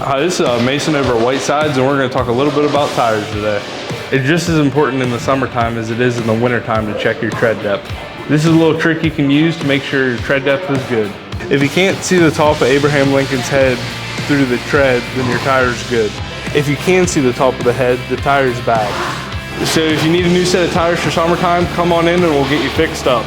Hi, this is Mason over at Whitesides, and we're going to talk a little bit about tires today. It's just as important in the summertime as it is in the wintertime to check your tread depth. This is a little trick you can use to make sure your tread depth is good. If you can't see the top of Abraham Lincoln's head through the tread, then your tire's good. If you can see the top of the head, the tire's bad. So if you need a new set of tires for summertime, come on in and we'll get you fixed up.